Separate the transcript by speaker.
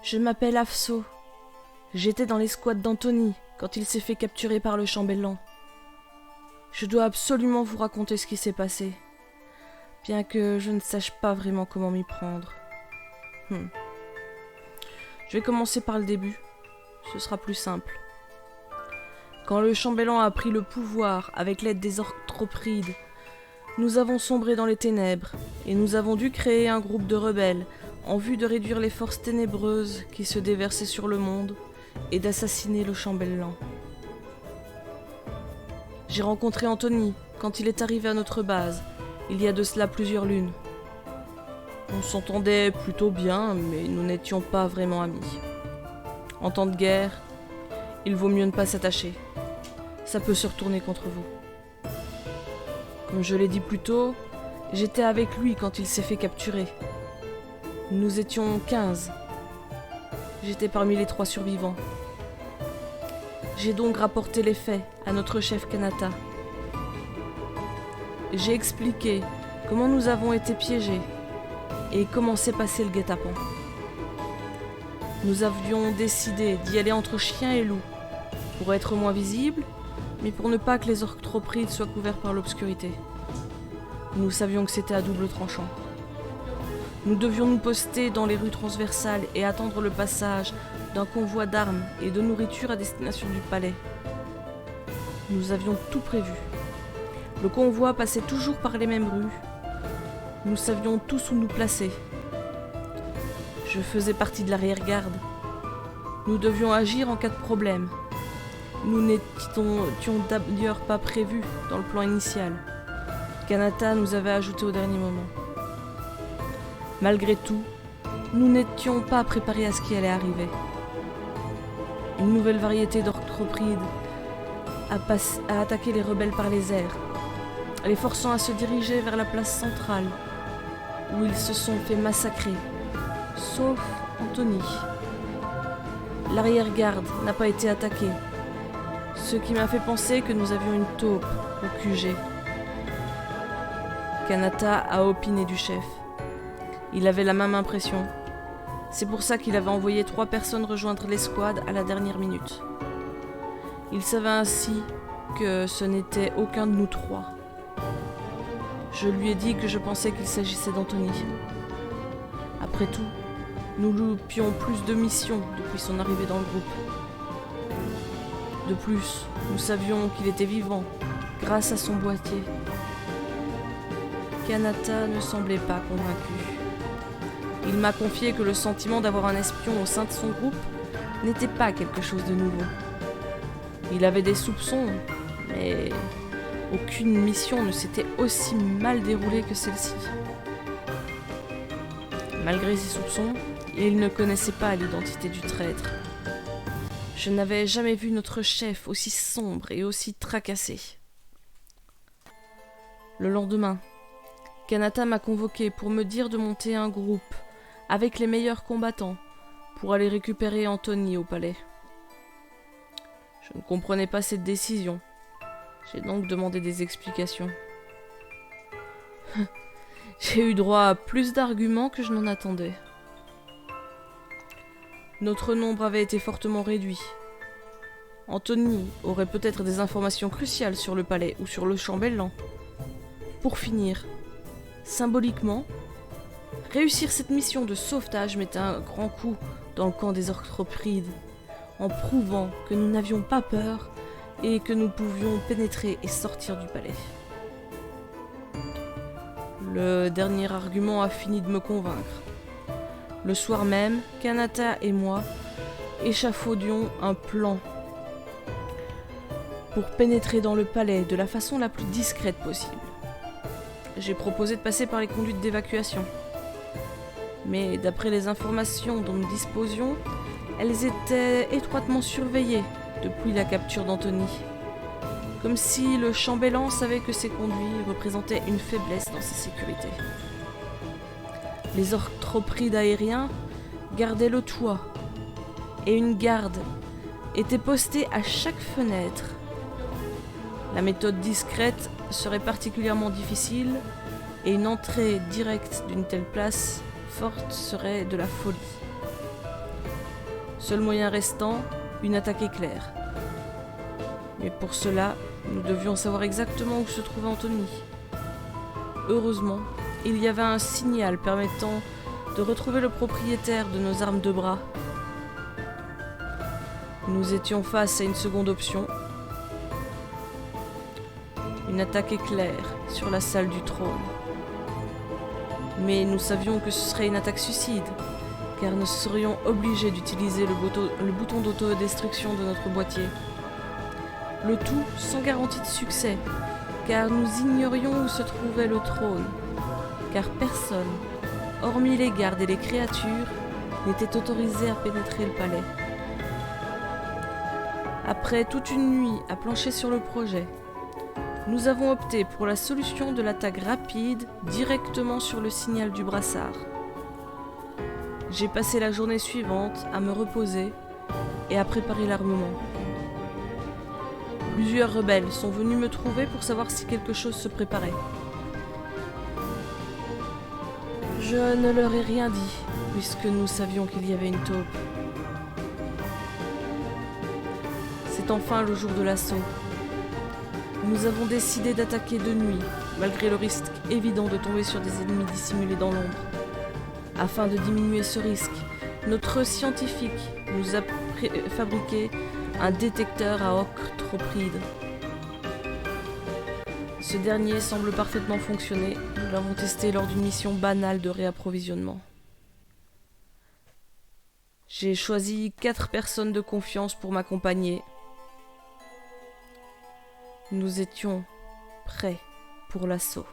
Speaker 1: Je m'appelle Afso. J'étais dans l'escouade d'Anthony quand il s'est fait capturer par le chambellan. Je dois absolument vous raconter ce qui s'est passé, bien que je ne sache pas vraiment comment m'y prendre. Je vais commencer par le début, ce sera plus simple. Quand le chambellan a pris le pouvoir avec l'aide des Orctroprides, nous avons sombré dans les ténèbres et nous avons dû créer un groupe de rebelles en vue de réduire les forces ténébreuses qui se déversaient sur le monde et d'assassiner le chambellan. J'ai rencontré Anthony quand il est arrivé à notre base, il y a de cela plusieurs lunes. On s'entendait plutôt bien, mais nous n'étions pas vraiment amis. En temps de guerre, il vaut mieux ne pas s'attacher. Ça peut se retourner contre vous. Comme je l'ai dit plus tôt, j'étais avec lui quand il s'est fait capturer. Nous étions 15. J'étais parmi les 3 survivants. J'ai donc rapporté les faits à notre chef Kanata. J'ai expliqué comment nous avons été piégés et comment s'est passé le guet-apens. Nous avions décidé d'y aller entre chien et loup, pour être moins visibles, mais pour ne pas que les Orctroprides soient couverts par l'obscurité. Nous savions que c'était à double tranchant. Nous devions nous poster dans les rues transversales et attendre le passage d'un convoi d'armes et de nourriture à destination du palais. Nous avions tout prévu. Le convoi passait toujours par les mêmes rues. Nous savions tous où nous placer. Je faisais partie de l'arrière-garde. Nous devions agir en cas de problème. Nous n'étions d'ailleurs pas prévus dans le plan initial. Kanata nous avait ajouté au dernier moment. Malgré tout, nous n'étions pas préparés à ce qui allait arriver. Une nouvelle variété d'Orctroprides a attaqué les rebelles par les airs, les forçant à se diriger vers la place centrale, où ils se sont fait massacrer, sauf Anthony. L'arrière-garde n'a pas été attaquée, ce qui m'a fait penser que nous avions une taupe au QG. Kanata a opiné du chef. Il avait la même impression. C'est pour ça qu'il avait envoyé 3 personnes rejoindre l'escouade à la dernière minute. Il savait ainsi que ce n'était aucun de nous 3. Je lui ai dit que je pensais qu'il s'agissait d'Anthony. Après tout, nous loupions plus de missions depuis son arrivée dans le groupe. De plus, nous savions qu'il était vivant, grâce à son boîtier. Kanata ne semblait pas convaincu. Il m'a confié que le sentiment d'avoir un espion au sein de son groupe n'était pas quelque chose de nouveau. Il avait des soupçons, mais aucune mission ne s'était aussi mal déroulée que celle-ci. Malgré ses soupçons, il ne connaissait pas l'identité du traître. Je n'avais jamais vu notre chef aussi sombre et aussi tracassé. Le lendemain, Kanata m'a convoqué pour me dire de monter un groupe avec les meilleurs combattants pour aller récupérer Anthony au palais. Je ne comprenais pas cette décision. J'ai donc demandé des explications. J'ai eu droit à plus d'arguments que je n'en attendais. Notre nombre avait été fortement réduit. Anthony aurait peut-être des informations cruciales sur le palais ou sur le chambellan. Pour finir, symboliquement, réussir cette mission de sauvetage mettait un grand coup dans le camp des Orctroprides, en prouvant que nous n'avions pas peur et que nous pouvions pénétrer et sortir du palais. Le dernier argument a fini de me convaincre. Le soir même, Kanata et moi échafaudions un plan pour pénétrer dans le palais de la façon la plus discrète possible. J'ai proposé de passer par les conduites d'évacuation. Mais d'après les informations dont nous disposions, elles étaient étroitement surveillées depuis la capture d'Anthony. Comme si le chambellan savait que ces conduits représentaient une faiblesse dans sa sécurité. Les Orctroprides aériens gardaient le toit, et une garde était postée à chaque fenêtre. La méthode discrète serait particulièrement difficile, et une entrée directe d'une telle place forte serait de la folie. Seul moyen restant, une attaque éclair. Mais pour cela, nous devions savoir exactement où se trouvait Anthony. Heureusement, il y avait un signal permettant de retrouver le propriétaire de nos armes de bras. Nous étions face à une seconde option. Une attaque éclair sur la salle du trône. Mais nous savions que ce serait une attaque suicide, car nous serions obligés d'utiliser le bouton d'autodestruction de notre boîtier. Le tout sans garantie de succès, car nous ignorions où se trouvait le trône, car personne, hormis les gardes et les créatures, n'était autorisé à pénétrer le palais. Après toute une nuit à plancher sur le projet, nous avons opté pour la solution de l'attaque rapide directement sur le signal du brassard. J'ai passé la journée suivante à me reposer et à préparer l'armement. Plusieurs rebelles sont venus me trouver pour savoir si quelque chose se préparait. Je ne leur ai rien dit, puisque nous savions qu'il y avait une taupe. C'est enfin le jour de l'assaut. Nous avons décidé d'attaquer de nuit, malgré le risque évident de tomber sur des ennemis dissimulés dans l'ombre. Afin de diminuer ce risque, notre scientifique nous a fabriqué un détecteur à octropride. Ce dernier semble parfaitement fonctionner. Nous l'avons testé lors d'une mission banale de réapprovisionnement. J'ai choisi 4 personnes de confiance pour m'accompagner. Nous étions prêts pour l'assaut.